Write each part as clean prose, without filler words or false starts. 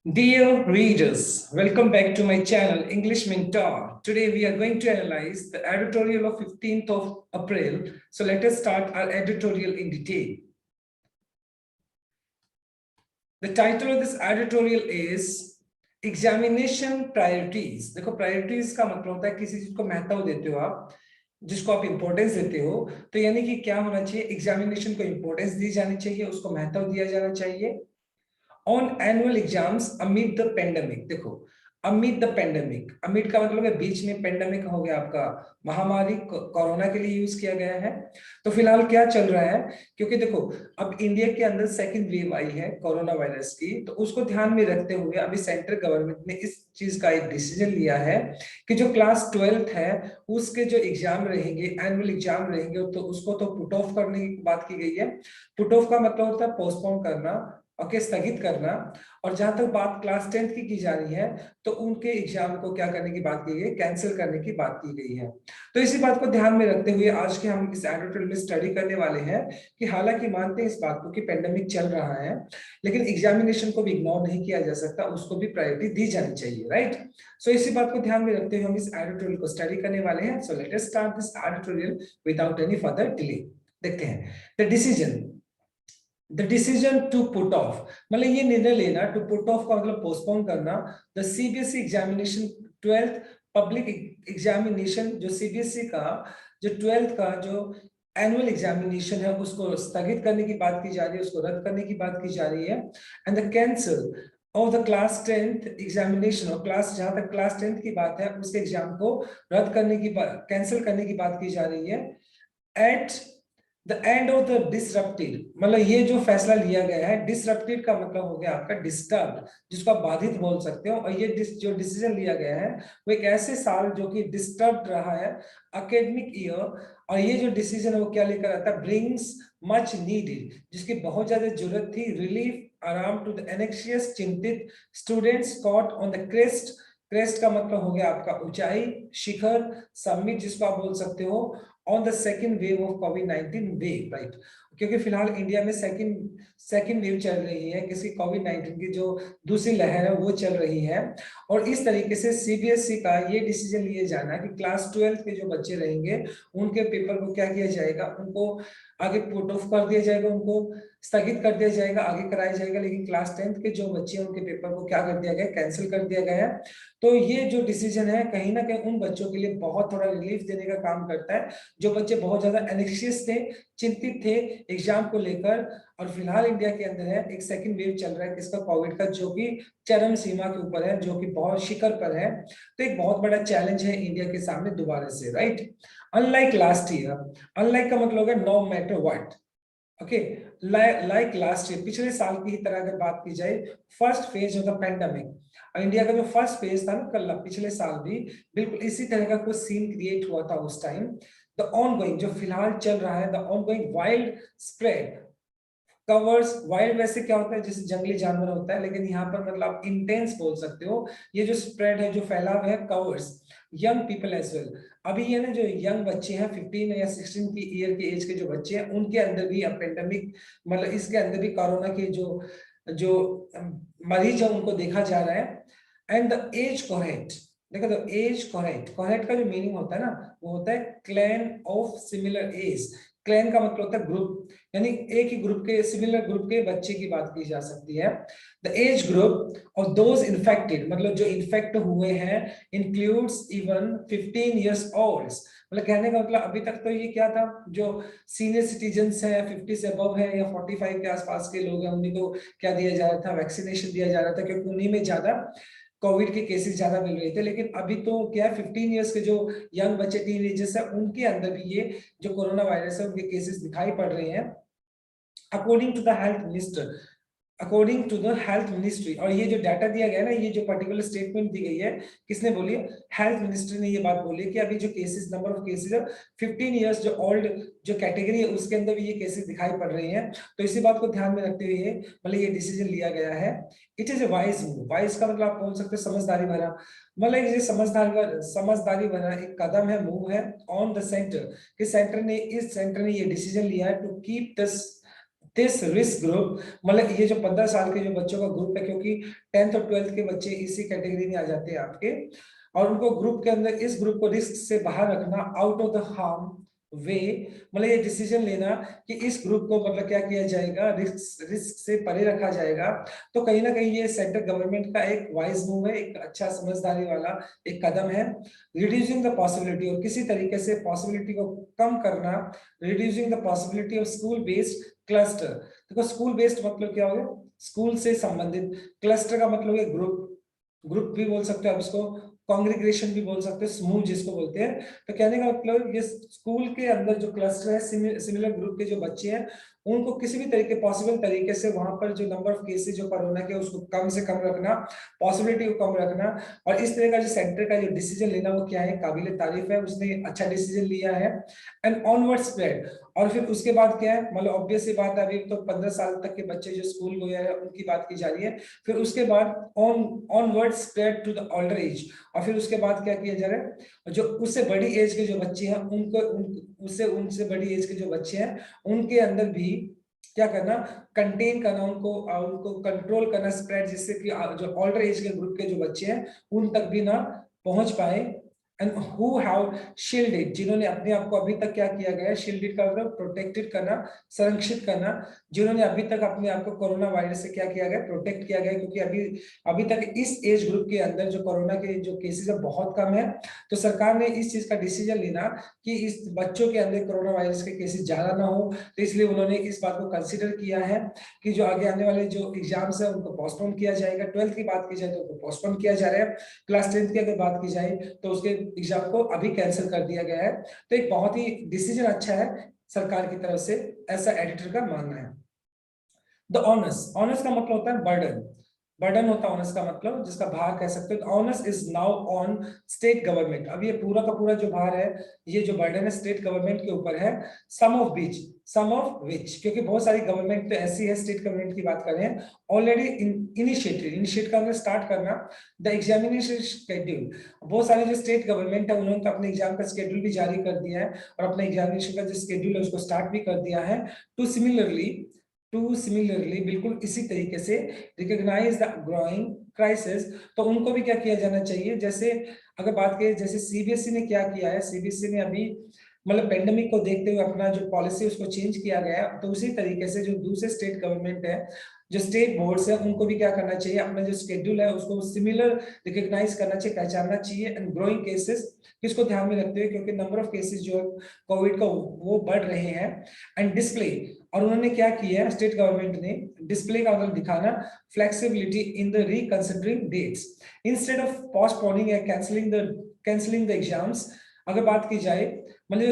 Dear readers, welcome back to my channel English Mentor. Today we are going to analyze the editorial of 15th of April. So let us start our editorial in detail. The title of this editorial is Examination Priorities. देखो priorities का मतलब होता है किसी चीज को महत्व देते हो आप, जिसको आप इंपॉर्टेंस देते हो, तो यानी कि क्या होना चाहिए, एग्जामिनेशन को इंपॉर्टेंस दी जानी चाहिए, उसको महत्व दिया जाना चाहिए। On annual exams amid the pandemic. देखो अमिड द पेंडेमिक, अमिड का मतलब है बीच में, पेंडेमिक हो गया आपका महामारी, कोरोना के लिए यूज किया गया है। तो फिलहाल क्या चल रहा है, क्योंकि देखो अब इंडिया के अंदर सेकंड वेव आई है कोरोना वायरस की, तो उसको ध्यान में रखते हुए अभी सेंट्रल गवर्नमेंट ने इस चीज का एक डिसीजन लिया है कि जो क्लास 12th है उसके जो एग्जाम रहेंगे, एनुअल एग्जाम रहेंगे, तो उसको तो पुट ऑफ करने की बात की गई है। पुट ऑफ का मतलब होता है पोस्टपोन करना, ओके, स्थगित करना। और जहां तक बात क्लास 10th की जा रही है, तो उनके एग्जाम को क्या करने की बात की गई, कैंसिल करने की बात की गई है। तो इसी बात को ध्यान में रखते हुए आज के हम इस एडिटोरियल में स्टडी करने वाले हैं कि हालांकि मानते हैं इस बात को कि पेंडेमिक चल रहा है, लेकिन एग्जामिनेशन को भी इग्नोर नहीं किया जा सकता, उसको भी प्रायोरिटी दी जानी चाहिए, राइट। सो इसी बात को ध्यान में रखते हुए हम इस एडिटोरियल को स्टडी करने वाले हैं। So let us start this editorial without any further delay. देखते हैं the decision. The decision to put off मतलब ये निर्णय लेना, टू पुट ऑफ का मतलब पोस्टपोन करना, the CBSE examination 12th public examination, जो सीबीएसई का जो 12th का जो एनुअल एग्जामिनेशन है उसको स्थगित करने की बात की जा रही है, उसको रद्द करने की बात की जा रही है। And the cancel of the class 10th examination, और क्लास जहां तक क्लास 10th की बात है उसके एग्जाम को रद्द करने की बात, कैंसिल करने की बात की जा रही है। At the end of the disrupted, मतलब ये जो फैसला लिया गया है, डिसरप्टेड का मतलब हो गया आपका डिस्टर्ब, जिसको आप बाधित बोल सकते हो। और ये जो डिसीजन लिया गया है वो एक ऐसे साल जो कि डिस्टर्ब रहा है, एकेडमिक ईयर। और ये जो डिसीजन है वो क्या लेकर आता है, ब्रिंग्स मच नीडेड, जिसकी बहुत ज्यादा जरूरत थी, रिलीफ आराम टू द एनेक्शियस चिंतित students caught on the crest. Crest का मतलब हो गया आपका ऊंचाई, शिखर, समिट जिसको आप बोल सकते हो, on the second wave of covid wave, right. क्योंकि फिलहाल इंडिया में सेकेंड वेव चल रही है, किसी कोविड-19 की जो दूसरी लहर है वो चल रही है। और इस तरीके से सीबीएसई का ये डिसीजन लिए जाना कि क्लास 12th के जो बच्चे रहेंगे उनके पेपर को क्या किया जाएगा, उनको आगे पुट ऑफ कर दिया जाएगा, उनको स्थगित कर दिया जाएगा, आगे कराया जाएगा। लेकिन क्लास 10th के जो बच्चे हैं उनके पेपर को क्या कर दिया गया, कैंसिल कर दिया गया है। तो ये जो डिसीजन है कहीं ना कहीं उन बच्चों के लिए बहुत थोड़ा रिलीफ देने का काम करता है, जो बच्चे बहुत ज्यादा एनेक्शियस थे, चिंतित थे एग्जाम को लेकर। और फिलहाल इंडिया के अंदर है एक सेकंड वेव चल रहा है किसका, कोविड का, जो कि चरम सीमा के ऊपर है, जो कि बहुत शिखर पर है। तो एक बहुत बड़ा चैलेंज है इंडिया के सामने दोबारा से, right. Unlike last year, unlike का मतलब है no matter what, okay, like last year, पिछले साल की ही तरह अगर बात की जाए, first phase of the pandemic, India का जो फर्स्ट फेज था ना कल पिछले साल भी बिल्कुल इसी तरह का कुछ सीन क्रिएट हुआ था उस टाइम। द ऑनगोइंग, जो फिलहाल चल रहा है, the ongoing wild spread covers, wild वैसे क्या होता है जैसे जंगली जानवर होता है, लेकिन यहाँ पर मतलब आप इंटेंस बोल सकते हो। ये जो स्प्रेड है, जो फैलाव है, covers young people as well. अभी ये ना जो यंग बच्चे हैं 15 या 16 की ईयर के एज के जो बच्चे हैं, उनके अंदर भी अब पेंडेमिक, मतलब इसके अंदर भी कोरोना के जो जो मरीज है उनको देखा जा रहा है। एंड द एज कोहेट, देखो तो एज कोहेट, कोहेट का जो मीनिंग होता है ना वो होता है clan of similar age. Clan का मतलब होता है ग्रुप, यानी एक ही ग्रुप के, सिमिलर ग्रुप के बच्चे की बात की जा सकती है। The age group of those infected, मतलब जो इन्फेक्ट हुए हैं, इंक्लूड्स इवन 15 इयर्स ओल्ड। मतलब कहने का मतलब अभी तक तो ये क्या था, जो सीनियर सिटीजन्स है, 50 से अबव है या 45 के आसपास के लोग हैं, उन्हीं को क्या दिया जा रहा था, वैक्सीनेशन दिया जा रहा था, क्योंकि उन्हीं में ज्यादा कोविड के केसेस ज्यादा मिल रहे थे। लेकिन अभी तो क्या है, 15 इयर्स के जो यंग बच्चे, टीनेजर्स है, उनके अंदर भी ये जो कोरोना वायरस है उनके केसेस दिखाई पड़ रहे हैं, according to the health minister, according to the health ministry. और ये जो डाटा दिया गया ना, ये जो पर्टिकुलर स्टेटमेंट दी गई है, किसने बोली है, हेल्थ मिनिस्ट्री ने ये बात बोली है कि अभी जो केसेस, नंबर ऑफ केसेस है 15 इयर्स जो ओल्ड जो कैटेगरी है उसके अंदर भी ये केसेस दिखाई पड़ रहे हैं। तो इसी बात को ध्यान में रखते हुए मतलब ये डिसीजन लिया गया है। It is a wise move, wise का मतलब आप बोल सकते हो समझदारी भरा, मतलब ये समझदारी भरा एक कदम है, मूव है ऑन द सेंटर, कि सेंटर ने, इस सेंटर ने ये डिसीजन लिया है to keep this this risk group, मतलब ये जो 15 साल के जो बच्चों का ग्रुप है, क्योंकि 10th और 12th के बच्चे इसी कैटेगरी में आ जाते हैं आपके, और उनको ग्रुप के अंदर, इस ग्रुप को रिस्क से बाहर रखना, आउट ऑफ द हार्म वे, मतलब ये डिसीजन लेना कि इस ग्रुप को मतलब क्या किया जाएगा, रिस्क रिस्क से परे रखा जाएगा। तो कहीं ना कहीं ये सेंट्रल गवर्नमेंट का एक वाइज मूव है, एक अच्छा समझदारी वाला एक कदम है। रिड्यूसिंग द पॉसिबिलिटी, और किसी तरीके से पॉसिबिलिटी को कम करना, reducing the possibility of school based cluster. देखो स्कूल बेस्ड मतलब क्या हो गया, स्कूल से संबंधित, क्लस्टर का मतलब है ग्रुप, ग्रुप भी बोल सकते हो आप इसको, कॉन्ग्रीग्रेशन भी बोल सकते हैं, समूह जिसको बोलते हैं। तो कहने का मतलब ये स्कूल के अंदर जो क्लस्टर है, सिमिलर ग्रुप के जो बच्चे हैं, उनको किसी भी तरीके पॉसिबल तरीके से वहां पर जो नंबर ऑफ केसेस जो कोरोना के उसको कम से कम रखना, पॉसिबिलिटी को कम रखना। और इस तरह का जो सेंटर का जो डिसीजन लेना वो क्या है, काबिल तारीफ है, उसने अच्छा डिसीजन लिया है। एंड ऑनवर्ड स्प्रेड, और फिर उसके बाद क्या है, मतलब ऑब्वियस सी बात है, अभी तो 15 साल तक के बच्चे जो स्कूल गए हैं उनकी बात की जा रही है। फिर उसके बाद onward spread to the older age, और फिर उसके बाद क्या किया जा रहा है, जो उससे बड़ी एज के जो बच्चे हैं उनको उससे उनसे बड़ी एज के जो बच्चे हैं उनके अंदर भी क्या करना, कंटेन करना, उनको उनको कंट्रोल करना, स्प्रेड, जिससे कि जो ओल्डर एज के ग्रुप के जो बच्चे हैं उन तक भी ना पहुंच पाए। एंड हु हैव शील्डेड, जिन्होंने अपने आप को अभी तक क्या किया गया है, शील्डेड का मतलब प्रोटेक्टेड करना, संरक्षित करना, जिन्होंने अभी तक अपने आप को कोरोना वायरस से क्या किया गया, प्रोटेक्ट किया गया, क्योंकि अभी अभी तक इस एज ग्रुप के अंदर जो कोरोना के जो केसेस है बहुत कम है। तो सरकार ने इस चीज का डिसीजन लेना कि इस बच्चों के अंदर कोरोना वायरस के केसेस ज्यादा ना हो, तो इसलिए उन्होंने इस बात को कंसिडर किया है कि जो आगे आने वाले जो एग्जाम्स है उनको पोस्टपोन किया जाएगा। 12th की बात की जाए तो उनको पोस्टपोन किया जा रहा है, क्लास 10th की अगर बात की जाए तो उसके एग्जाम को अभी कैंसिल कर दिया गया है। तो एक बहुत ही डिसीजन अच्छा है सरकार की तरफ से, ऐसा एडिटर का मानना है। द ऑनर्स, ऑनर्स का मतलब होता है बर्डन, बर्डन होता है ऑनर्स का मतलब, जिसका भार कह सकते हो। Honours is now on state government, अब ये पूरा का पूरा जो भार है, ये जो बर्डन है स्टेट गवर्नमेंट के ऊपर है। सम ऑफ विच, क्योंकि बहुत सारी गवर्नमेंट तो ऐसी है, स्टेट गवर्नमेंट की बात कर रहे हैं, ऑलरेडी इनिशिएट करना, स्टार्ट करना द एग्जामिनेशन शेड्यूल। बहुत सारे जो स्टेट गवर्नमेंट है उन्होंने तो अपने एग्जाम का शेड्यूल भी जारी कर दिया है, और अपने एग्जामिनेशन का जो शेड्यूल है उसको स्टार्ट भी कर दिया है। टू सिमिलरली बिल्कुल इसी तरीके से रिकॉग्नाइज द ग्रोइंग क्राइसिस, तो उनको भी क्या किया जाना चाहिए। जैसे अगर बात करें, जैसे सीबीएसई ने क्या किया है, सीबीएसई ने अभी मतलब पेंडेमिक को देखते हुए अपना जो पॉलिसी उसको चेंज किया गया है, तो उसी तरीके से जो दूसरे स्टेट गवर्नमेंट है, जो स्टेट बोर्ड्स है, उनको भी क्या करना चाहिए, अपना जो शेड्यूल है उसको सिमिलर रिकॉग्नाइज करना चाहिए, पहचानना चाहिए। एंड ग्रोइंग केसेस किसको ध्यान में रखते हुए, क्योंकि नंबर ऑफ केसेस जो कोविड का वो बढ़ रहे हैं। एंड डिस्प्ले, और उन्होंने क्या किया है स्टेट गवर्नमेंट ने, डिस्प्ले का मतलब दिखाना, flexibility in the reconsidering dates instead of postponing या कैंसलिंग द एग्जाम्स। अगर बात की जाए, मतलब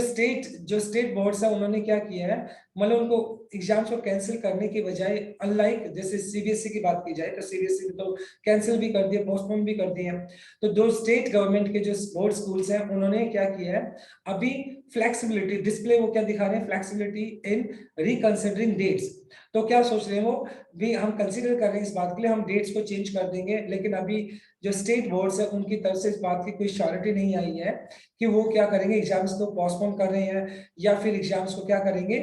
जो स्टेट बोर्ड्स है उन्होंने क्या किया है, मतलब उनको एग्जाम्स को कैंसिल करने की बजाय, अनलाइक जैसे सीबीएसई की बात की जाए तो सीबीएसई ने तो कैंसिल भी कर दिया, पोस्टपोन भी कर दिए हैं। तो दो स्टेट गवर्नमेंट के जो बोर्ड स्कूल्स हैं उन्होंने क्या किया है, अभी फ्लेक्सिबिलिटी डिस्प्ले, वो क्या दिखा रहे हैं, फ्लेक्सिबिलिटी इन रिकंसिडरिंग डेट्स। तो क्या सोच रहे हो भी, हम कंसीडर कर रहे हैं इस बात के लिए, हम डेट्स को चेंज कर देंगे, लेकिन अभी जो स्टेट बोर्ड्स है उनकी तरफ से इस बात की कोई श्योरिटी नहीं आई है कि वो क्या करेंगे, एग्जाम्स को पोस्टपोन कर रहे हैं या फिर एग्जाम्स को क्या करेंगे,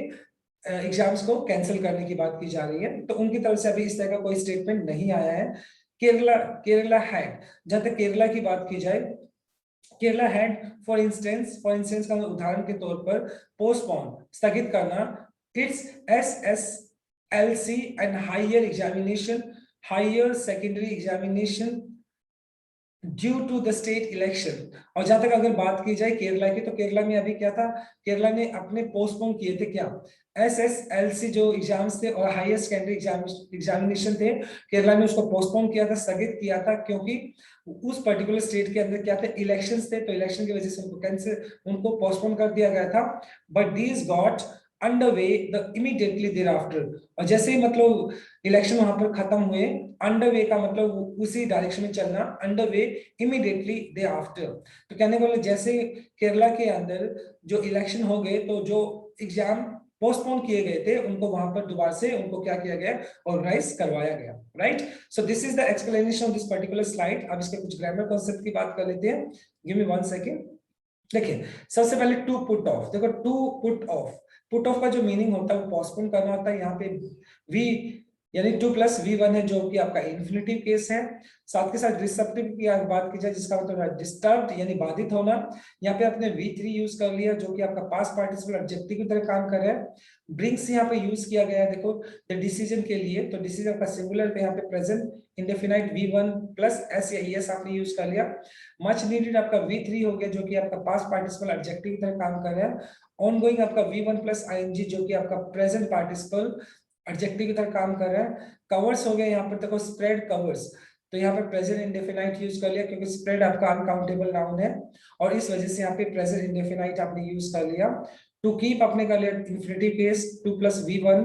एग्जाम्स को कैंसिल करने की बात की जा रही है। तो उनकी तरफ से अभी इस तरह का कोई स्टेटमेंट नहीं आया है। केरला हैड, जहां तक केरला की बात की जाए, केरला हैड फॉर इंस्टेंस का उदाहरण के तौर पर, पोस्टपोन स्थगित करना its SSLC and higher secondary examination due to the state election. और जहां तक अगर बात की जाए केरला की, तो केरला में अभी क्या था, केरला ने अपने पोस्टपोन किए थे क्या, SSLC जो एग्जाम्स थे और हायर सेकेंडरी एग्जामिनेशन थे, केरला ने उसको पोस्टपोन किया था, स्थगित किया था, क्योंकि उस पर्टिकुलर स्टेट के अंदर क्या थे, इलेक्शंस थे, तो इलेक्शन की वजह से उनको पोस्टपोन कर दिया गया था। But these got underway the immediately there after, और जैसे ही मतलब इलेक्शन वहां पर खत्म हुए, अंडरवे का मतलब उसी डायरेक्शन में चलना, अंडरवे इमीडिएटली दे आफ्टर। तो कहने को जैसे केरला के अंदर जो इलेक्शन हो गए, तो जो एग्जाम पोस्टपोन किए गए थे उनको वहां पर दोबारा से उनको क्या किया गया, ऑर्गेनाइज करवाया गया, right. So this is the explanation of this particular slide. अब इसके कुछ ग्रामर कॉन्सेप्ट की बात कर लेते हैं, गिव मी 1 सेकेंड। देखिए सबसे पहले टू पुट ऑफ, देखो टू पुट ऑफ का जो मीनिंग होता है वो पोस्टपोन करना होता है। यहाँ पे वी यानी 2+v1 है जो कि आपका इन्फिनिटिव केस है। साथ के साथ डिस्टर्बिव की अगर बात की जाए जिसका मतलब है डिस्टर्ब्ड यानी बाधित होना, यहाँ पे आपने v3 यूज कर लिया जो कि आपका पास्ट पार्टिसिपल एडजेक्टिव की तरह काम कर रहा है। ब्रिंग्स यहाँ पे यूज किया गया है देखो द डिसीजन के लिए, तो डिसीजन का सिंगुलर पे यहाँ पे present indefinite v1 plus s या es आपने यूज कर लिया। मच नीडेड आपका v3 हो गया जो कि आपका पास्ट पार्टिसिपल एडजेक्टिव की तरह काम कर रहा है। ऑनगोइंग आपका v1 प्लस ing जो कि आपका प्रेजेंट पार्टिसिपल एडजेक्टिव की तरह काम कर रहा है। कवर्स हो गया यहाँ पर देखो स्प्रेड कवर्स, तो यहाँ पर प्रेजेंट इंडेफिनाइट यूज कर लिया क्योंकि स्प्रेड आपका अनकाउंटेबल नाउन है और इस वजह से यहाँ पे प्रेजेंट इंडेफिनाइट आपने यूज कर लिया। टू कीप आपने कर लिया इन्फिनिटिव केस 2+v1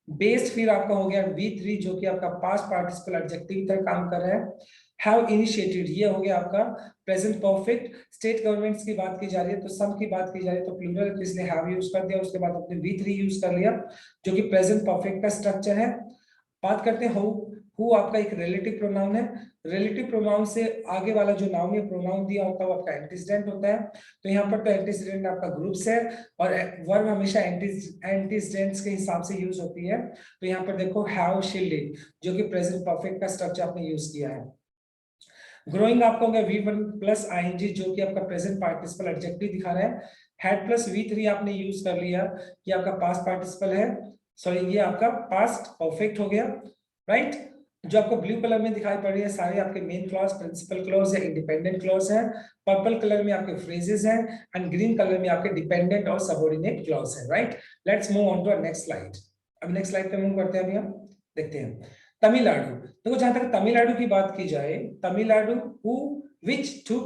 बेस्ड, फिर आपका हो गया v3 जो कि आपका पास्ट पार्टिसिपल एडजेक्टिव की तरह काम कर रहा है। हैव इनिशिएटेड ये हो गया आपका प्रेजेंट परफेक्ट। स्टेट गवर्नमेंट्स की बात की जा रही है तो सम की बात की जा रही है तो प्लूरल इसलिए हैव यूज कर दिया, उसके बाद आपने v3 यूज कर लिया जो कि प्रेजेंट परफेक्ट का स्ट्रक्चर है। बात करते हैं हु आपका एक रिलेटिव प्रोनाउन है। रिलेटिव प्रोनाउन से आगे वाला जो नाउन या प्रोनाउन दिया होता है वो आपका एंटीसीडेंट होता है। तो यहाँ पर तो एंटीसीडेंट आपका ग्रुप्स है और वर्ब हमेशा एंटीसीडेंट्स के हिसाब से यूज होती है। तो यहाँ पर देखो हैव शील्डेड जो कि प्रेजेंट परफेक्ट का स्ट्रक्चर आपने यूज किया है। ग्रोइंग आपका होगा v1 प्लस ing जो कि आपका प्रेजेंट पार्टिसिपल एडजेक्टिव दिखा रहा है। हैड प्लस v3 आपने यूज कर लिया कि आपका पास्ट पार्टिसिपल है, सॉरी ये आपका पास्ट परफेक्ट हो गया, राइट। जो आपको ब्लू कलर में दिखाई पड़ रही है सारे आपके मेन क्लॉज प्रिंसिपल क्लॉज या इंडिपेंडेंट क्लॉज है। पर्पल कलर में आपके फ्रेजेस हैं एंड ग्रीन कलर में आपके डिपेंडेंट और सबऑर्डिनेट क्लॉज है, right. Let's move on to next slide. अब नेक्स्ट स्लाइड पे मूव करते हैं, अभी हम देखते हैं तमिलनाडु। देखो जहां तक तमिलनाडु की बात की जाए, Tamil Nadu who which too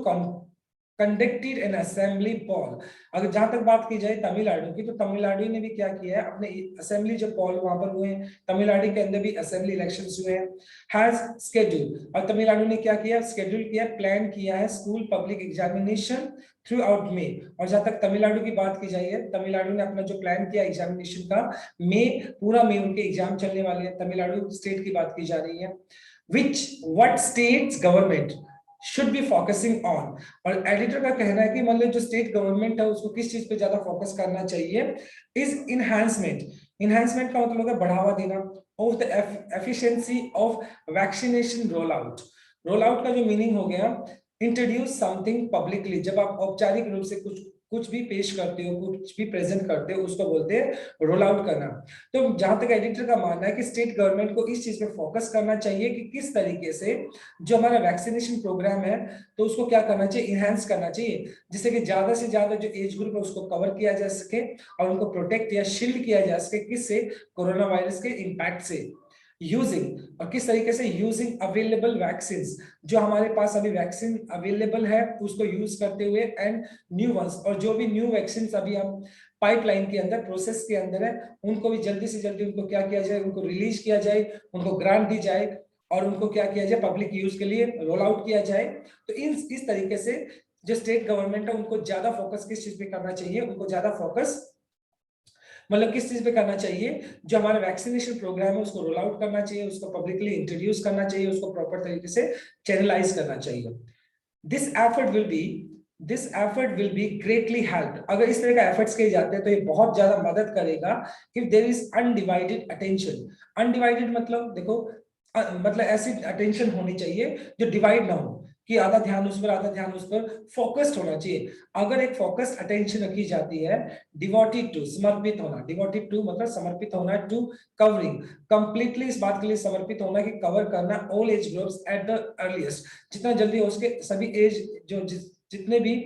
conducted an assembly poll. अगर जहां तक बात की जाए तमिलनाडु की तो तमिलनाडु ने भी क्या किया है अपने असेंबली जो पोल वहां पर हुए हैं, तमिलनाडु के अंदर भी असेंबली इलेक्शंस हुए हैं। हैज स्केड्यूल और तमिलनाडु ने क्या किया शेड्यूल किया प्लान किया है school public examination throughout May. और जहां तक तमिलनाडु की बात की जाए तमिलनाडु ने अपना जो प्लान किया एग्जामिनेशन का पूरा मई उनके एग्जाम चलने वाले हैं। तमिलनाडु स्टेट की बात की जा रही है। What states government should be focusing on, और एडिटर का कहना है कि मतलब जो स्टेट गवर्नमेंट है उसको किस चीज पे ज्यादा फोकस करना चाहिए, इज इनहैंसमेंट का मतलब है बढ़ावा देना of the efficiency of vaccination roll out. Roll out का जो मीनिंग हो गया इंट्रोड्यूस समथिंग पब्लिकली, जब आप औपचारिक रूप से कुछ भी पेश करते हो, कुछ भी प्रेजेंट करते हो उसको बोलते हैं रोल आउट करना। तो जहां तक एडिटर का मानना है कि स्टेट गवर्नमेंट को इस चीज पे फोकस करना चाहिए कि किस तरीके से जो हमारा वैक्सीनेशन प्रोग्राम है तो उसको क्या करना चाहिए इनहैंस करना चाहिए, जिससे कि ज्यादा से ज्यादा जो एज ग्रुप है उसको कवर किया जा सके और उनको प्रोटेक्ट या शील्ड किया जा सके किससे, कोरोना वायरस के इम्पैक्ट से। यूजिंग और किस तरीके से यूजिंग अवेलेबल वैक्सीन, जो हमारे पास अभी वैक्सीन अवेलेबल है उसको यूज करते हुए एंड न्यू वंस, और जो भी न्यू वैक्सीन अभी हम पाइपलाइन के अंदर प्रोसेस के अंदर है उनको भी जल्दी से जल्दी उनको क्या किया जाए, उनको रिलीज किया जाए, उनको ग्रांट दी जाए और उनको क्या किया जाए पब्लिक यूज के लिए रोल आउट किया जाए। तो इस तरीके से जो स्टेट गवर्नमेंट है उनको ज्यादा फोकस किस चीज पे करना चाहिए, उनको ज्यादा फोकस मतलब किस चीज पे करना चाहिए, जो हमारा वैक्सीनेशन प्रोग्राम है उसको रोल आउट करना चाहिए, उसको पब्लिकली इंट्रोड्यूस करना चाहिए, उसको प्रॉपर तरीके से चैनलाइज करना चाहिए। This effort will be greatly help. अगर इस तरह का एफर्ट्स किए जाते हैं तो ये बहुत ज्यादा मदद करेगा if there is undivided attention. Undivided मतलब देखो मतलब ऐसी अटेंशन होनी चाहिए जो डिवाइड ना हो कि आधा ध्यान उस पर आधा ध्यान उस पर, फोकस्ड होना चाहिए। अगर एक फोकस्ड अटेंशन रखी जाती है, डिवोटेड टू समर्पित होना, डिवोटेड टू मतलब समर्पित होना, टू कवरिंग कंप्लीटली इस बात के लिए समर्पित होना कि कवर करना all age groups at the earliest, जितना जल्दी हो उसके सभी एज जो जितने भी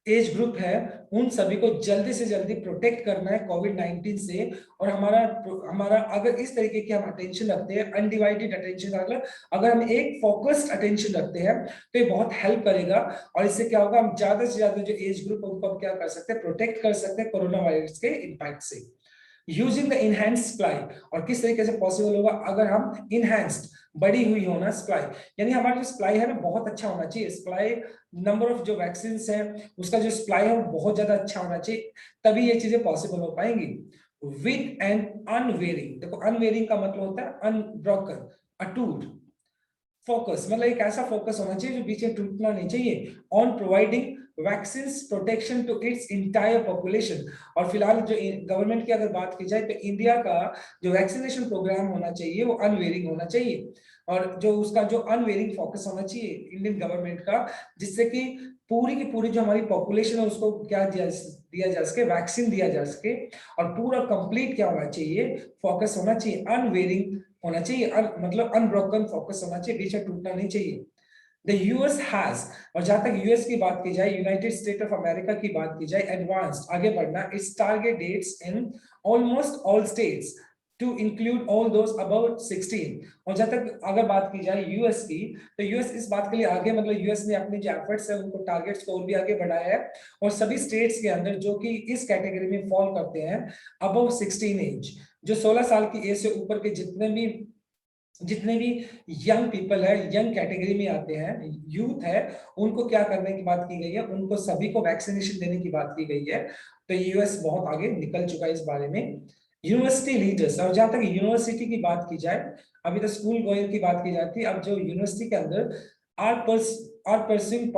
एज ग्रुप है उन सभी को जल्दी से जल्दी प्रोटेक्ट करना है कोविड-19 से। और हमारा अगर इस तरीके की हम अटेंशन रखते हैं अनडिवाइडेड अटेंशन, अगर हम एक फोकस्ड अटेंशन रखते हैं तो ये बहुत हेल्प करेगा और इससे क्या होगा हम ज्यादा से ज्यादा जो एज ग्रुप है उनको हम क्या कर सकते हैं प्रोटेक्ट कर सकते हैं कोरोना वायरस के इम्पैक्ट से। यूजिंग द इनहैंस्ड सप्लाई, और किस तरीके से पॉसिबल होगा अगर हम इनहैंस्ड बढ़ी हुई हो ना सप्लाई, यानी हमारा जो सप्लाई है ना बहुत अच्छा होना चाहिए। सप्लाई नंबर ऑफ जो वैक्सीन है उसका जो सप्लाई है वो बहुत ज्यादा अच्छा होना चाहिए, तभी ये चीजें पॉसिबल हो पाएंगी। विद एंड अनवेरिंग, देखो अनवेरिंग का मतलब होता है अनब्रोकन अटूट फोकस, मतलब एक ऐसा फोकस होना चाहिए जो बीच में टूटना नहीं चाहिए। On providing vaccine protection to its entire population. और फिलहाल जो गवर्नमेंट की अगर बात की जाए तो इंडिया का जो वैक्सीनेशन प्रोग्राम होना चाहिए वो अनवेयरिंग होना चाहिए, और जो उसका जो अनवेयरिंग फोकस होना चाहिए इंडियन गवर्नमेंट का, जिससे कि पूरी की पूरी जो हमारी पॉपुलेशन है उसको क्या दिया जा सके, वैक्सीन दिया जा सके, और पूरा कंप्लीट क्या होना चाहिए, फोकस होना चाहिए, अनवेयरिंग होना चाहिए, मतलब अनब्रोकन फोकस होना चाहिए, बीच में टूटना नहीं चाहिए। The US has, और जहां तक यूएस की बात की जाए, यूनाइटेड स्टेट ऑफ अमेरिका की बात की जाए, एडवांस्ड आगे बढ़ना, its target dates in almost all states to include all those above 16। और जहां तक अगर बात की जाए यूएस की, तो यूएस इस बात के लिए आगे, मतलब यूएस ने अपने जो एफर्ट्स है उनको टारगेट्स को और भी आगे बढ़ाया है, और सभी स्टेट्स के अंदर जो कि इस कैटेगरी में फॉल करते हैं अबव 16 एज, जो 16 साल की एज से ऊपर के जितने भी यंग पीपल है, यंग कैटेगरी में आते हैं, यूथ है, उनको क्या करने की बात की गई है, उनको सभी को वैक्सीनेशन देने की बात की गई है। तो यूएस बहुत आगे निकल चुका है इस बारे में। यूनिवर्सिटी लीडर्स, और जहां तक यूनिवर्सिटी की बात की जाए, अभी तो स्कूल गोयर की बात की जाती है, अब जो यूनिवर्सिटी के अंदर are pursuing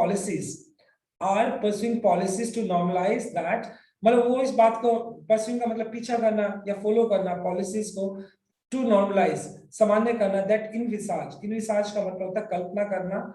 policies to normalise that, मतलब वो इस बात को, परस्यूइंग का मतलब पीछा करना या फॉलो करना, पॉलिसीज को टू नॉर्मलाइज सामान्य करना, दैट इनविसाज का मतलब होता है कल्पना करना,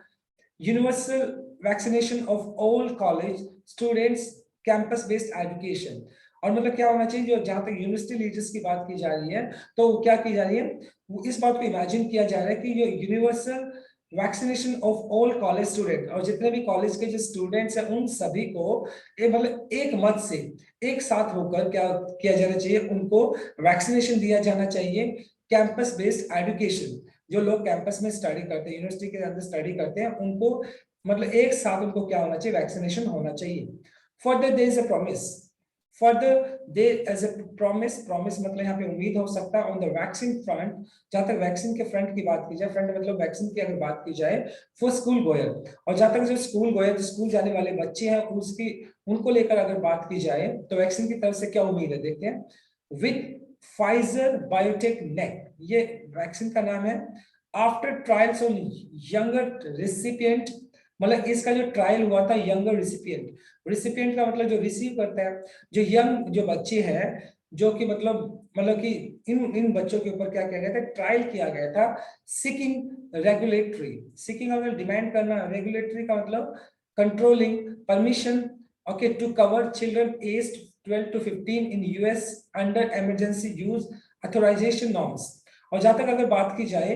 universal vaccination of all college students, campus based education. और मतलब क्या होना चाहिए, जो जहां तक यूनिवर्सिटी लीडर्स की बात की जा रही है, तो क्या की जा रही है, वो इस बात को इमेजिन किया जा रहा है कि ये universal vaccination of all college student, और जितने भी कॉलेज के जो स्टूडेंट्स हैं उन सभी को मतलब एक मत से एक साथ होकर क्या किया जाना चाहिए, उनको वैक्सीनेशन दिया जाना चाहिए। कैंपस बेस्ड एजुकेशन, जो लोग कैंपस में स्टडी करते हैं, यूनिवर्सिटी के अंदर स्टडी करते हैं, उनको मतलब एक साथ उनको क्या होना चाहिए, वैक्सीनेशन होना चाहिए। Further there is a promise, promise मतलब यहाँ पे उम्मीद हो सकता है, ऑन द वैक्सीन फ्रंट, जहां तक वैक्सीन के फ्रंट की बात की जाए, फ्रंट मतलब वैक्सीन की अगर बात की जाए, फॉर स्कूल गोयर, और जहां तक जो स्कूल गोयर, जो स्कूल जाने वाले बच्चे हैं, उसकी उनको लेकर अगर बात की जाए, तो वैक्सीन की तरफ से क्या उम्मीद है, देखते हैं। विथ फाइजर बायोटेक नेक, ये वैक्सीन का नाम है, after trials on younger recipient, मतलब इसका जो ट्रायल हुआ था यंगर रिसिपिएंट, रिसिपिएंट का मतलब जो रिसीव करता है, जो यंग जो बच्चे हैं, जो कि मतलब कि इन बच्चों के ऊपर क्या किया गया था, ट्रायल किया गया था, सीकिंग अगर डिमांड करना, रेगुलेटरी का मतलब controlling permission, okay, to cover children aged 12 to 15 in US under emergency use authorization norms। और जहां तक अगर बात की जाए,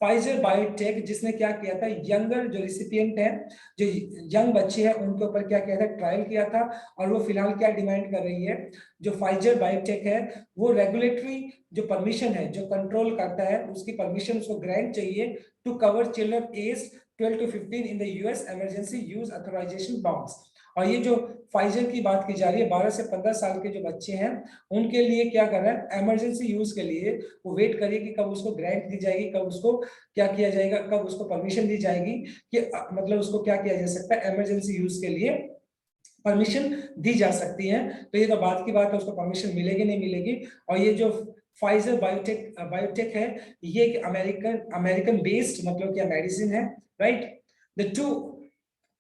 फाइजर बायोटेक जिसने क्या किया था, यंगर जो रिसिपिएंट है, जो यंग बच्चे हैं, उनके ऊपर क्या किया था, ट्रायल किया था, और वो फिलहाल क्या डिमांड कर रही है, जो फाइजर बायोटेक है, वो रेगुलेटरी जो परमिशन है, जो कंट्रोल करता है, उसकी परमिशन उसको ग्रांट चाहिए, to cover children age 12 to 15 in the US emergency use authorisation norms. और ये जो फाइजर की बात की जा रही है, 12 से 15 साल के जो बच्चे हैं, उनके लिए क्या कर रहा है, इमरजेंसी यूज के लिए वो वेट करिए कि कब उसको ग्रांट दी जाएगी, कब उसको क्या किया जाएगा, कब उसको परमिशन दी जाएगी, कि मतलब उसको क्या किया जा सकता है, इमरजेंसी यूज के लिए परमिशन दी जा सकती है। तो ये तो बात की बात है, उसको परमिशन मिलेगी नहीं मिलेगी। और ये जो फाइजर बायोटेक है, ये एक अमेरिकन बेस्ड मतलब क्या मेडिसिन है, right. The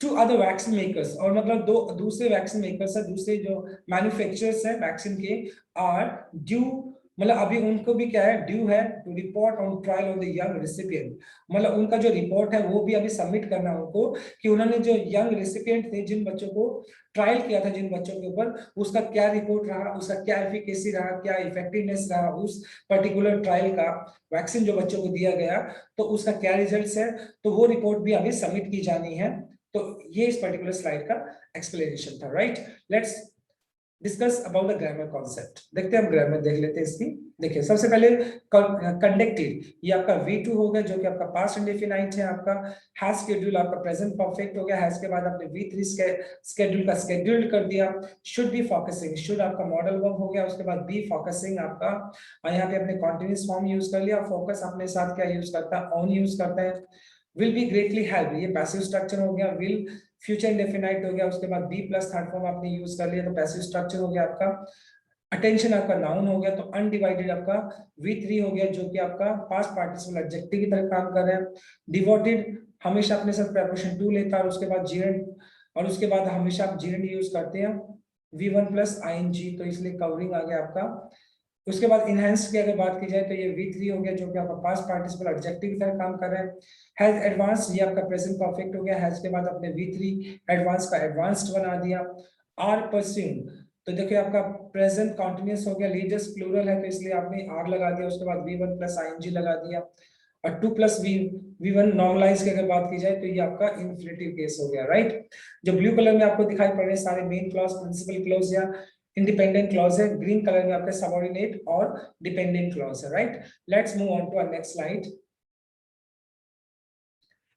two other vaccine makers, और मतलब दो दूसरे वैक्सीन मेकर्स है, दूसरे जो मैन्युफैक्चरर्स है वैक्सीन के, आर ड्यू, मतलब अभी उनको भी क्या है, ड्यू है, to report on trial of the young recipient, मतलब उनका जो रिपोर्ट है वो भी अभी सबमिट करना है उनको, कि उन्होंने जो यंग रेसिपिएंट थे, जिन बच्चों को ट्रायल किया था, जिन बच्चों के ऊपर, उसका क्या रिपोर्ट रहा, उसका क्या एफिकेसी रहा, क्या इफेक्टिवनेस रहा उस पर्टिकुलर ट्रायल का, वैक्सीन जो बच्चों को दिया गया, तो उसका क्या रिजल्ट्स है, तो वो रिपोर्ट भी अभी सबमिट की जानी है। तो ये इस पर्टिकुलर स्लाइड का एक्सप्लेनेशन था, right. Let's discuss about the grammar concept, देखते हैं हम ग्रामर देख लेते हैं इसकी। देखिए सबसे पहले कंडक्टेड, ये आपका V2 हो गया, जो कि आपका पास्ट इंडेफिनाइट है, आपका हैज शेड्यूल आपका प्रेजेंट परफेक्ट हो गया, हैज के बाद आपने V3 शेड्यूल का शेड्यूल्ड कर दिया, शुड बी फोकसिंग, शुड आपका मॉडल वर्ब हो गया, उसके बाद बी फोकसिंग आपका, और यहाँ पे आपने कॉन्टिन्यूअस फॉर्म यूज कर लिया, फोकस अपने साथ क्या यूज करता है, ऑन यूज करता है। विल बी ग्रेटली हेल्प, ये पैसिव स्ट्रक्चर हो गया, विल फ्यूचर इंडेफिनाइट हो गया, उसके बाद बी प्लस थर्ड फॉर्म आपने यूज कर लिया, तो पैसिव स्ट्रक्चर हो गया आपका। अटेंशन आपका नाउन हो गया, तो अनडिवाइडेड आपका V3 हो गया, जो कि आपका पास्ट पार्टिसिपल एडजेक्टिव की तरह काम कर रहा है। डिवोटेड हमेशा अपने साथ प्रीपोजिशन टू लेता है, और उसके बाद और उसके बाद हमेशा आप जीरेंड यूज करते हैं V1 प्लस ING, तो इसलिए कवरिंग आ गया आपका। उसके बाद इनहेंस की अगर बात की जाए तो ये V3 हो गया, जो कि आपका पास्ट पार्टिसिपल एडजेक्टिव की तरह काम कर रहा है। हैज एडवांस, ये आपका प्रेजेंट परफेक्ट हो गया, हैज के बाद आपने V3 एडवांस का एडवांस्ड बना दिया। आर परस्यूइंग, तो देखिए आपका प्रेजेंट कॉन्टिन्यूअस हो गया, लीडर्स प्लूरल है तो इसलिए आपने आर लगा दिया, उसके बाद V1 प्लस ING लगा दिया। और 2 प्लस V1 नॉर्मलाइज की अगर बात की जाए तो ये आपका इन्फिनेटिव केस हो गया, राइट। जो ब्लू कलर में आपको दिखाई पड़ रहे हैं सारे मेन क्लॉज, प्रिंसिपल क्लॉज या इंडिपेंडेंट क्लॉज है, ग्रीन कलर में आपके सबऑर्डिनेट और डिपेंडेंट क्लॉज है, right. Let's move on to our next slide.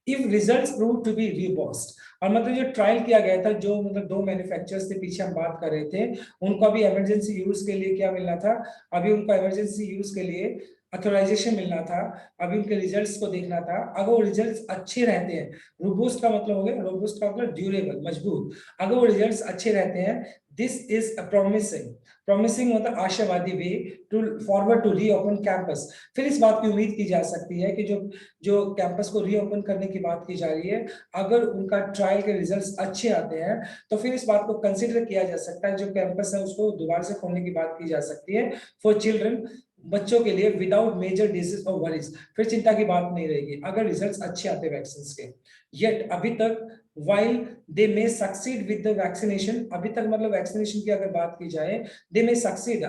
If results prove to be robust, और मतलब जो ट्रायल किया गया था, जो मतलब 2 मैन्युफैक्चरर्स थे पीछे हम बात कर रहे थे, उनको अभी इमरजेंसी यूज के लिए क्या मिलना था, अभी उनको इमरजेंसी यूज के लिए ऑथराइजेशन मिलना था, अभी उनके रिजल्ट्स को देखना था। अगर वो रिजल्ट्स अच्छे रहते हैं, रोबस्ट का मतलब हो गया, रोबस्ट का मतलब ड्यूरेबल, मजबूत, अगर वो रिजल्ट्स अच्छे रहते हैं, this is a promising, promising मतलब आशावादी way to forward to reopen campus. फिर इस बात की उम्मीद की जा सकती है कि जो जो कैंपस को रीओपन करने की बात की जा रही है, अगर उनका ट्रायल के रिजल्ट्स अच्छे आते हैं तो फिर इस बात को कंसीडर किया जा सकता है, जो कैंपस है उसको दोबारा से खोलने की बात की जा सकती है फॉर चिल्ड्रन, बच्चों के लिए, विदाउट मेजर डिजीज और वरीज। फिर चिंता की बात नहीं रहेगी अगर रिजल्ट्स अच्छे आते वैक्सीन के। येट अभी तक, while they may succeed with the vaccination, अभी तक मतलब वैक्सीनेशन की अगर बात की जाए, they may succeed,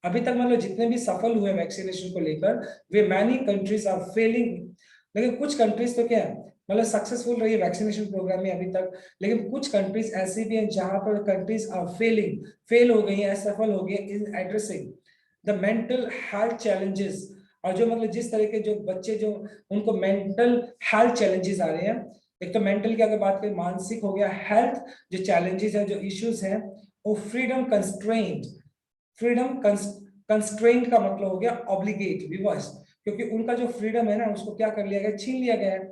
अभी तक मतलब जितने भी सफल हुए वैक्सीनेशन को लेकर, वे मैनी कंट्रीज आर फेलिंग, लेकिन कुछ कंट्रीज तो क्या है मतलब सक्सेसफुल रही है वैक्सीनेशन प्रोग्राम में अभी तक, लेकिन कुछ कंट्रीज ऐसी भी हैं जहां पर कंट्रीज आर फेलिंग, फेल हो गई हैं, असफल हो गई in addressing the mental health challenges. और जो मतलब जिस तरह के जो बच्चे जो उनको मेंटल हेल्थ चैलेंजेस आ रहे हैं, एक तो मेंटल की अगर बात करें, मानसिक हो गया, हेल्थ जो चैलेंजेस है, जो इश्यूज हैं, वो फ्रीडम कंस्ट्रेंट, फ्रीडम कंस्ट्रेंट का मतलब हो गया ऑब्लिगेट, विवश, क्योंकि उनका जो फ्रीडम है ना उसको क्या कर लिया गया, छीन लिया गया है।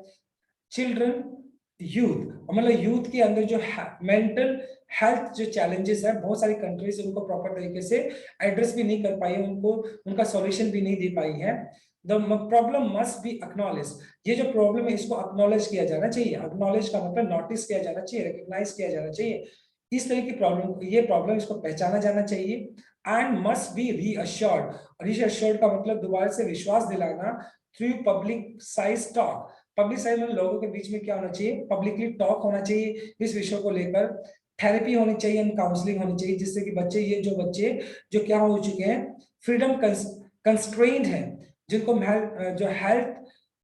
चिल्ड्रन, यूथ, मतलब यूथ के अंदर जो मेंटल हेल्थ जो चैलेंजेस है, बहुत सारी कंट्रीज उनको प्रॉपर तरीके से एड्रेस भी नहीं कर पाई है, उनको उनका सॉल्यूशन भी नहीं दे पाई है। The problem must be acknowledge, ये जो प्रॉब्लम है इसको एक्नॉलेज किया जाना चाहिए, एक्नॉलेज का मतलब नोटिस किया जाना चाहिए, रिकॉग्नाइज किया जाना चाहिए, इस तरह की प्रॉब्लम, ये प्रॉब्लम इसको पहचाना जाना चाहिए। And must be reassured, reassured का मतलब दोबारा से विश्वास दिलाना, through public size talk, public side में लोगों के बीच में क्या होना चाहिए, पब्लिकली टॉक होना चाहिए इस विषय को लेकर, थेरेपी होनी चाहिए एंड काउंसलिंग होनी चाहिए, जिससे कि बच्चे, ये जो बच्चे जो क्या हो चुके हैं, फ्रीडम कंस्ट्रेंट है, जिनको जो हेल्थ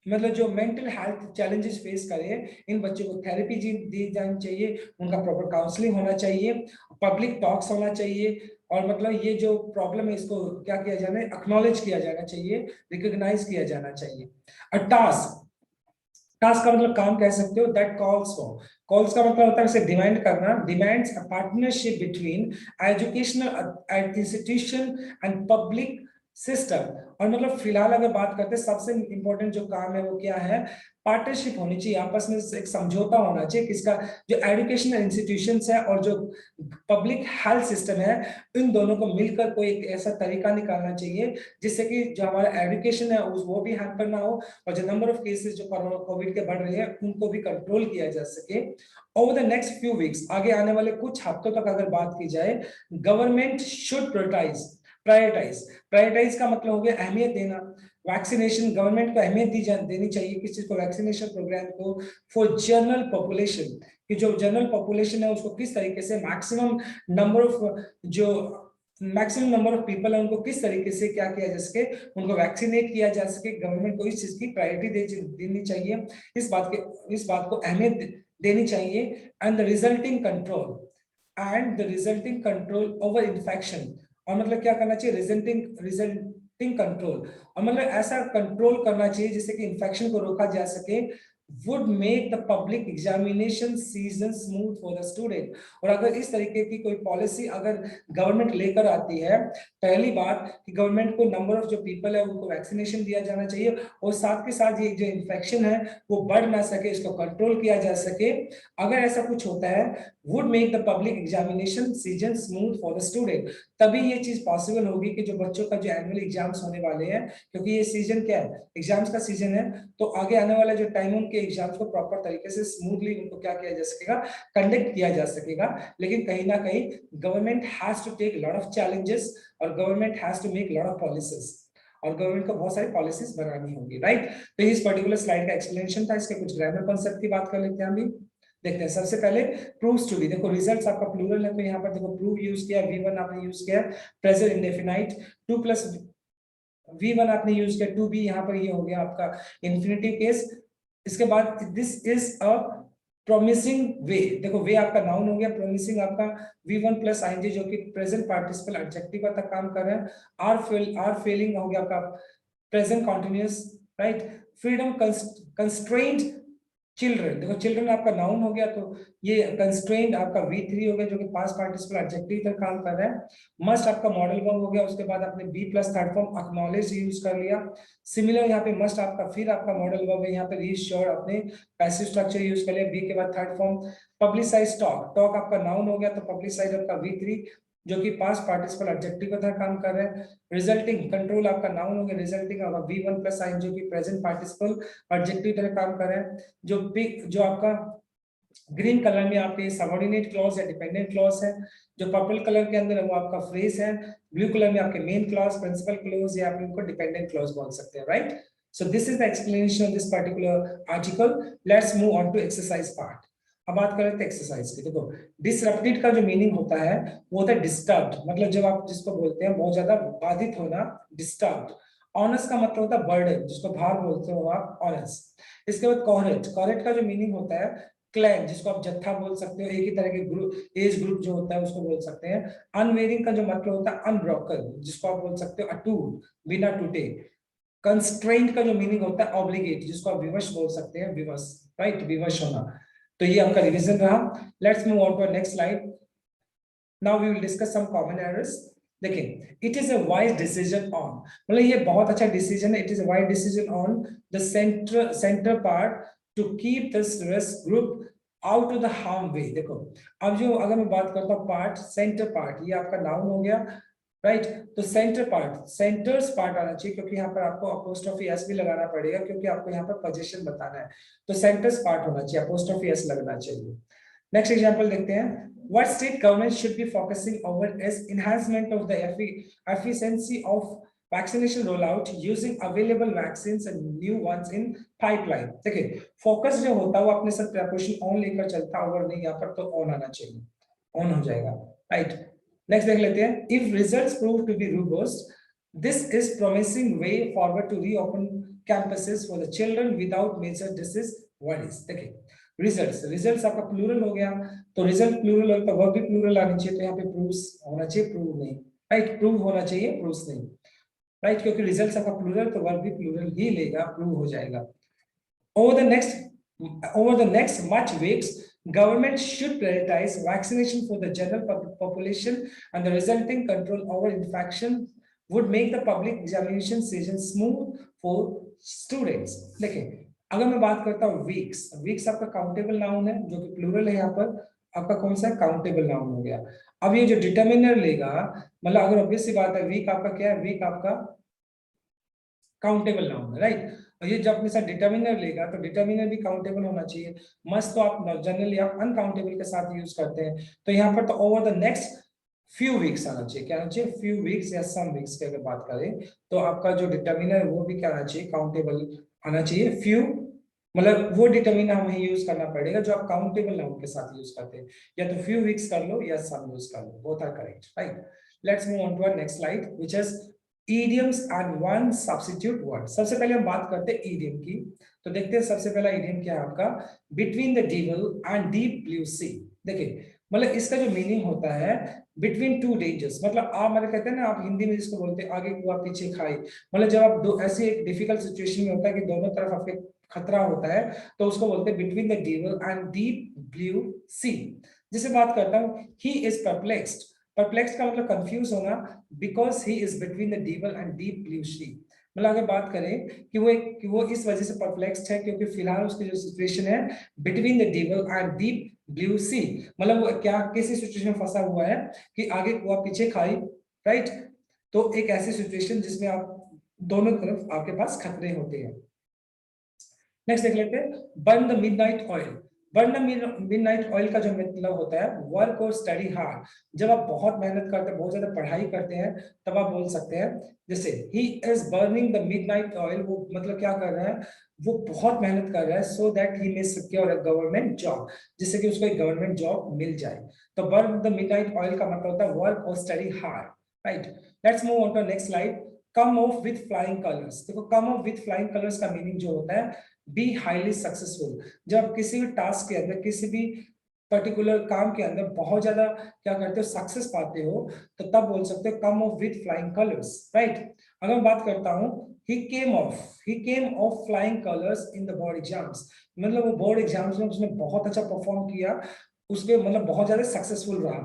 मतलब जो मेंटल हेल्थ चैलेंजेस फेस करें, इन बच्चों को थेरेपी दी जानी चाहिए, उनका प्रॉपर काउंसलिंग होना चाहिए, पब्लिक टॉक्स होना चाहिए, और मतलब ये जो प्रॉब्लम है इसको क्या किया जाना है, एक्नॉलेज किया जाना चाहिए, रिकॉग्नाइज किया जाना चाहिए। अ टास्क, टास्क का मतलब काम कह सकते हो, दैट कॉल्स फॉर, कॉल्स का मतलब होता है उसे डिमांड करना, demands a partnership between educational institution and public system. और मतलब फिलहाल अगर बात करते हैं, सबसे इंपॉर्टेंट जो काम है वो क्या है, पार्टनरशिप होनी चाहिए, आपस में एक समझौता होना चाहिए, किसका, जो एजुकेशनल इंस्टीट्यूशंस है और जो पब्लिक हेल्थ सिस्टम है, इन दोनों को मिलकर कोई एक ऐसा तरीका निकालना चाहिए जिससे कि जो हमारा एजुकेशन है वो भी हैम्पर ना हो, और जो नंबर ऑफ केसेस जो कोरोना कोविड के बढ़ रहे हैं उनको भी कंट्रोल किया जा सके। Over the next few weeks, आगे आने वाले कुछ हफ्तों तक अगर बात की जाए, government should prioritise, prioritise, prioritise का मतलब हो गया अहमियत देना, वैक्सीनेशन, गवर्नमेंट को अहमियत देनी चाहिए किस चीज को, वैक्सीनेशन प्रोग्राम को, फॉर जनरल पॉपुलेशन, कि जो जनरल पॉपुलेशन है उसको किस तरीके से मैक्सिमम नंबर ऑफ, जो मैक्सिमम नंबर ऑफ पीपल है उनको किस तरीके से क्या किया जा सके, उनको वैक्सीनेट किया जा सके, गवर्नमेंट को इस चीज की प्रायोरिटी देनी चाहिए, इस बात को अहमियत देनी चाहिए। And the resulting control, and the resulting control over infection, और मतलब क्या करना चाहिए, रिजल्टिंग कंट्रोल, और मतलब ऐसा कंट्रोल करना चाहिए जिससे कि इन्फेक्शन को रोका जा सके, would make the public examination season smooth for the student। और अगर इस तरीके की कोई पॉलिसी अगर गवर्नमेंट लेकर आती है, पहली बात कि गवर्नमेंट को नंबर ऑफ जो पीपल है उनको वैक्सीनेशन दिया जाना चाहिए, और साथ के साथ ये जो इन्फेक्शन है वो बढ़ ना सके, इसको कंट्रोल किया जा सके। अगर ऐसा कुछ होता है, would make the public examination season smooth for the student। तभी ये चीज पॉसिबल होगी कि जो बच्चों का जो एनुअल एग्जाम्स होने वाले हैं, क्योंकि ये सीजन क्या है, एग्जाम्स का सीजन है, तो आगे आने वाला जो टाइम उनके एग्जाम्स को प्रॉपर तरीके से स्मूथली उनको क्या किया जा सकेगा, कंडक्ट किया जा सकेगा। लेकिन कहीं ना कहीं government has to take lot of challenges और government has to make lot of policies, और गवर्नमेंट को बहुत सारी पॉलिसीज बनानी होगी, राइट। तो इस पर्टिकुलर स्लाइड का एक्सप्लेनेशन था, इसके कुछ ग्रामर कॉन्सेप्ट की बात कर लेते हैं अभी। देखते हैं सबसे पहले प्रूव्स टू बी, देखो रिजल्ट्स आपका प्लूरल है तो यहाँ पर देखो प्रूव यूज किया, V1 आपने यूज किया, प्रेजेंट इंडेफिनाइट, 2 प्लस V1 आपने यूज किया, 2 भी यहाँ पर ये हो गया आपका इन्फिनिटिव केस। इसके बाद दिस इज अ प्रोमिसिंग वे, देखो वे आपका नाउन हो गया, प्रोमिसिंग आपका V1 प्लस आईएनजी जो कि प्रेजेंट पार्टिसिपल एडजेक्टिव तक काम कर रहे हैं। आर फेलिंग हो गया आपका present continuous, right. Freedom constraint children, देखो चिल्ड्रन आपका नाउन हो गया, तो ये कंस्ट्रेंट आपका V3 हो गया जो कि पास्ट पार्टिसिपल एडजेक्टिव तक काम कर रहा है। मस्ट आपका मॉडल वर्ब हो गया, उसके बाद आपने be plus third form acknowledge use कर लिया। सिमिलर यहाँ पे मस्ट आपका फिर आपका मॉडल वर्ब है, यहाँ पे रीश्योर आपने पैसिव स्ट्रक्चर यूज कर लिया, बी के बाद third form. Publicise talk, talk आपका नाउन हो गया, तो पब्लिसाइज आपका V3 जो कि पास्ट पार्टिसिपल एडजेक्टिव का काम कर रहे हैं। रिजल्टिंग कंट्रोल आपका नाउन हो गया, रिजल्टिंग आपका V1 प्लस आई जो कि प्रेजेंट पार्टिसिपल एडजेक्टिव तरह काम कर रहे हैं। जो पिक जो आपका ग्रीन कलर में आपके सबऑर्डिनेट क्लॉज या डिपेंडेंट क्लॉज है, जो पर्पल कलर के अंदर है वो आपका फ्रेज है, ब्लू कलर में आपके मेन क्लॉज प्रिंसिपल क्लॉज या आप इनको डिपेंडेंट क्लॉज बोल सकते हैं, right. So this is the explanation of this particular article. Let's move on to exercise part. अब बात करें एक्सरसाइज की। देखो डिसरप्टेड का जो मीनिंग होता है वो होता है डिस्टर्ब्ड, मतलब जब आप जिसको बोलते हैं बहुत ज्यादा बाधित होना, डिस्टर्ब्ड। ऑनस का मतलब होता है बर्डन, जिसको भार बोलते हो आप, ऑनस। इसके बाद कॉरेट, कॉरेट का जो मीनिंग होता है क्लैन, जिसको आप जत्था बोल सकते हो, एक ही तरह के ग्रुप एज ग्रुप जो होता है उसको बोल सकते हैं। अनवेरिंग का जो मतलब होता है अनब्रोकन, जिसको आप बोल सकते हो अटूट, बिना टूटे। कंस्ट्रेंट का जो मीनिंग होता है ऑब्लिगेट, जिसको आप विवश बोल सकते हैं, विवश, राइट, विवश होना। तो ये आपका रिवीजन रहा। Let's move on to next slide. Now we will discuss some common errors. देखिए it is a wise decision on, मतलब ये बहुत अच्छा डिसीजन है, it is a wise decision on the centre part to keep this risk group out of the harm way. देखो अब जो अगर मैं बात करता हूँ पार्ट, सेंटर पार्ट, ये आपका नाउन हो गया, राइट। तो सेंटर पार्ट, सेंटर्स पार्ट आना चाहिए, क्योंकि यहाँ पर आपको अपोस्ट्रोफी एस भी लगाना पड़ेगा, क्योंकि आपको यहाँ पर पोजीशन बताना है, तो सेंटर्स पार्ट होना चाहिए, अपोस्ट्रोफी एस लगना चाहिए। नेक्स्ट एग्जांपल देखते हैं। What state government should be focusing over is enhancement of the efficiency of vaccination rollout using available vaccines and new ones in pipeline। देखिए फोकस जो होता है वो अपने साथ प्रीपोजिशन ऑन लेकर चलता है, और नहीं यहाँ पर तो ऑन आना चाहिए, ऑन हो जाएगा, राइट। नेक्स्ट देख लेते हैं। If results prove to be robust, this is promising way forward to reopen campuses for the children without major disease worries। देखिए रिजल्ट्स, रिजल्ट्स आपका प्लूरल हो गया, तो रिजल्ट प्लूरल और वर्ब भी प्लूरल आनी चाहिए, तो यहाँ पे प्रूव्स होना चाहिए, प्रूव नहीं, राइट, प्रूव होना चाहिए, प्रूव्स नहीं, राइट, क्योंकि रिजल्ट्स आपका प्लूरल तो वर्ब भी प्लूरल ही लेगा, प्रूव हो जाएगा। Over the next much weeks, government should prioritize vaccination for the general population, and the resulting control over infection would make the public examination season smooth for students। देखिए अगर मैं बात करता हूँ वीक्स, वीक्स आपका countable noun है जो कि प्लूरल है, यहाँ पर आपका कौन सा काउंटेबल नाउन हो गया। अब ये जो डिटर्मिनर लेगा, मतलब अगर ऑब्वियस सी बात है वीक आपका क्या है, वीक आपका काउंटेबल नाउन है, राइट। और ये जब अपने साथ डिटर्मिनर लेगा तो डिटर्मिनर भी काउंटेबल होना चाहिए। मस्ट तो आप जनरली आप अनकाउंटेबल के साथ यूज करते हैं, तो यहाँ पर तो over the next few weeks आना चाहिए, क्या आना चाहिए, फ्यू वीक्स या सम वीक्स की अगर बात करें तो आपका जो डिटर्मिनर है वो भी क्या आना चाहिए, काउंटेबल आना चाहिए। फ्यू मतलब वो डिटर्मिनर हमें यूज करना पड़ेगा जो आप काउंटेबल नाउन के साथ यूज करते हैं, या तो फ्यू वीक्स कर लो या सम यूज कर लो, both are correct, right. Let's move on to our next slide which is idioms and one substitute word। सबसे पहले हम बात करते हैं idiom की, तो देखते हैं सबसे पहला idiom क्या है आपका, between the devil and deep blue sea। देखिए मतलब इसका जो मीनिंग होता है between two dangers, मतलब आप मतलब कहते हैं ना, आप हिंदी में जिसको बोलते हैं आगे कुआ पीछे खाई, मतलब जब आप दो ऐसी एक डिफिकल्ट सिचुएशन में होता है कि दोनों तरफ आपके खतरा होता है, तो उसको बोलते हैं between the devil and deep blue sea। जिसे बात करता हूँ he is perplexed, परप्लेक्स का मतलब कंफ्यूज होना, because he is between the devil and deep blue sea. मतलब अगर बात करें कि वो इस वजह से परप्लेक्स्ड है क्योंकि फिलहाल उसकी जो सिचुएशन है between the devil and deep blue sea, मतलब वो क्या किसी सिचुएशन में फंसा हुआ है कि आगे कुआ पीछे खाई, राइट। तो एक ऐसी सिचुएशन जिसमें आप दोनों तरफ आपके पास खतरे होते हैं। नेक्स्ट देख लेते हैं, burn the midnight oil. Burn the midnight oil का जो मतलब होता है वर्क और स्टडी हार्ड। जब आप बहुत मेहनत करते हैं, बहुत ज्यादा पढ़ाई करते हैं, तब आप बोल सकते हैं जैसे he is burning the midnight oil, वो मतलब क्या कर रहा है, वो बहुत मेहनत कर रहा है so that he may secure a government job, जिससे कि उसको एक गवर्नमेंट जॉब मिल जाए। तो बर्न द मिडनाइट ऑयल का मतलब होता है वर्क और study hard, right. Let's move on to next slide. Come off with flying colours. देखो come off with flying colours का मीनिंग जो होता है बी हाईली सक्सेसफुल। जब आप किसी भी टास्क के अंदर, किसी भी पर्टिकुलर काम के अंदर बहुत ज्यादा क्या करते हो, सक्सेस पाते हो, तो तब बोल सकते हो come off with flying colours, right. अगर मैं बात करता हूं, he came off flying colours in the board exams, मतलब वो बोर्ड एग्जाम्स में उसने बहुत अच्छा परफॉर्म किया, उसके मतलब बहुत ज्यादा सक्सेसफुल रहा।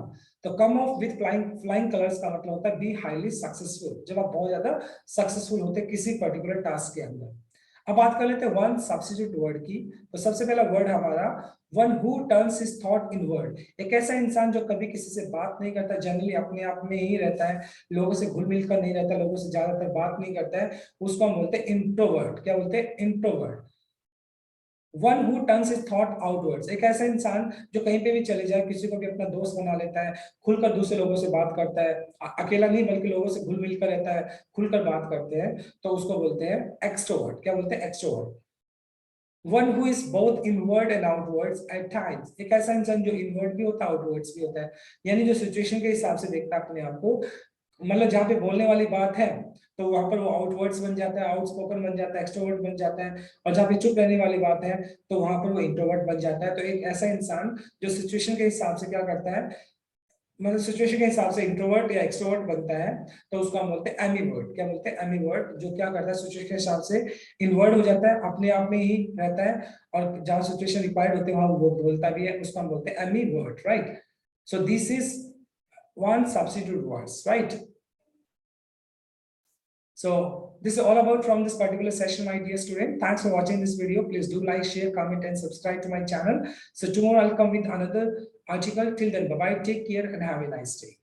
तो come off with flying flying colours का मतलब होता है बी हाईली सक्सेसफुल, जब आप बहुत ज्यादा सक्सेसफुल होते किसी पर्टिकुलर टास्क के अंदर। अब बात कर लेते हैं वन सब्स्टिट्यूट वर्ड की। तो सबसे पहला वर्ड हमारा one who turns his thought in word. एक ऐसा इंसान जो कभी किसी से बात नहीं करता, जनरली अपने आप में ही रहता है, लोगों से घुल मिल कर नहीं रहता, लोगों से ज्यादातर बात नहीं करता है, उसको हम बोलते हैं इंट्रोवर्ट। क्या बोलते हैं? Introvert. One who turns his thought outwards, एक ऐसा इंसान जो कहीं पे भी चले जाए, किसी को भी अपना दोस्त बना लेता है, खुलकर दूसरे लोगों से बात करता है, अकेला नहीं बल्कि लोगों से घुल मिल कर रहता है, खुलकर बात करते हैं, तो उसको बोलते हैं एक्सट्रोवर्ट। क्या बोलते हैं? Extrovert. One who is both inward and outwards at times, एक ऐसा इंसान जो इनवर्ड भी होता है आउटवर्ड्स भी होता है, यानी जो सिचुएशन के हिसाब से देखता है अपने आप को, मतलब जहाँ पे बोलने वाली बात है तो वहां पर वो आउटवर्ड्स बन जाता है, आउटस्पोकन बन जाता है, एक्सट्रोवर्ट बन जाता है, और जहाँ पे चुप रहने वाली बात है तो वहां पर वो इंट्रोवर्ट बन जाता है। तो एक ऐसा इंसान जो सिचुएशन के हिसाब से क्या करता है, मतलब सिचुएशन के हिसाब से इंट्रोवर्ट या एक्सट्रोवर्ट बनता है, तो उसको हम बोलते हैं एमीवर्ट। क्या बोलते हैं? एमीवर्ट, जो क्या करता है सिचुएशन के हिसाब से इनवर्ड हो जाता है, अपने आप में ही रहता है, और जहाँ सिचुएशन रिक्वायर्ड होते हैं वहां वो बोलता भी है, उसको हम बोलते हैं ambivert, right. So this is one substitute words, right? So this is all about from this particular session, my dear student. Thanks for watching this video. Please do like, share, comment, and subscribe to my channel. So tomorrow I'll come with another article. Till then, bye bye, take care, and have a nice day.